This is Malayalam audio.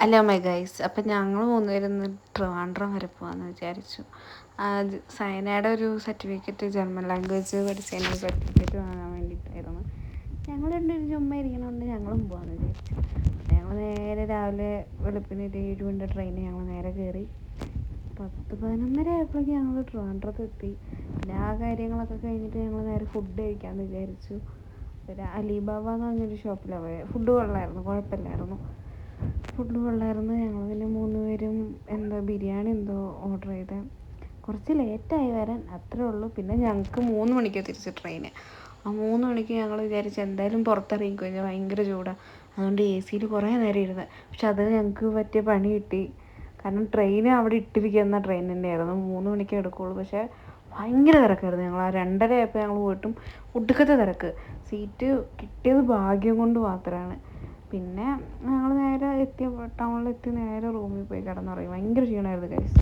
Hello my guys. അപ്പം ഞങ്ങൾ മൂന്നുപേരും ട്രിവാൻഡ്രം വരെ പോകാമെന്ന് വിചാരിച്ചു. സയനയുടെ ഒരു സർട്ടിഫിക്കറ്റ്, ജർമ്മൻ ലാംഗ്വേജ് പഠിച്ചതിന് സർട്ടിഫിക്കറ്റ് വാങ്ങാൻ വേണ്ടിയിട്ടായിരുന്നു. ഞങ്ങൾ രണ്ടുപേരും ചുമ്മാ ഇരിക്കണോണ്ട് ഞങ്ങളും പോകാമെന്ന് വിചാരിച്ചു. ഞങ്ങൾ നേരെ രാവിലെ വെളുപ്പിന് 7 മണിൻ്റെ ട്രെയിന് ഞങ്ങൾ നേരെ കയറി. 10-11 ആയപ്പോഴേക്കും ഞങ്ങൾ ട്രിവാൻഡ്രത്ത് എത്തി. പിന്നെ ആ കാര്യങ്ങളൊക്കെ കഴിഞ്ഞിട്ട് ഞങ്ങൾ നേരെ ഫുഡ് കഴിക്കാമെന്ന് വിചാരിച്ചു. പിന്നെ അലിബാബ എന്ന് പറഞ്ഞൊരു ഷോപ്പിലാണ് പോയത്. ഫുഡ് കുഴപ്പമില്ലായിരുന്നു. ഞങ്ങൾ പിന്നെ 3 പേരും ബിരിയാണി ഓർഡർ ചെയ്തത്. കുറച്ച് ലേറ്റായി വരാൻ, അത്രേ ഉള്ളൂ. പിന്നെ ഞങ്ങൾക്ക് 3 മണിക്കാണ് തിരിച്ച് ട്രെയിന്. ആ 3 മണിക്ക് ഞങ്ങൾ വിചാരിച്ച് എന്തായാലും പുറത്തിറങ്ങിക്കോ, കഴിഞ്ഞാൽ ഭയങ്കര ചൂടാണ്. അതുകൊണ്ട് AC കുറേ നേരം ഇരുന്ന്. പക്ഷെ അത് ഞങ്ങൾക്ക് പറ്റിയ പണി കിട്ടി. കാരണം ട്രെയിൻ അവിടെ ഇട്ടിരിക്കുന്ന ട്രെയിൻ തന്നെയായിരുന്നു. 3 മണിക്കേ എടുക്കുകയുള്ളൂ. പക്ഷേ ഭയങ്കര തിരക്കായിരുന്നു. ഞങ്ങൾ ആ 2:30 ആയപ്പോൾ ഞങ്ങൾ പോയിട്ടും ഒടുക്കത്തെ തിരക്ക്. സീറ്റ് കിട്ടിയത് ഭാഗ്യം കൊണ്ട് മാത്രമാണ്. പിന്നെ ഞങ്ങൾ നേരെ ടൗണിലെത്തി നേരെ റൂമിൽ പോയി കിടന്നുറങ്ങി. ഭയങ്കര ക്ഷീണമായിരുന്നു ഗൈസ്.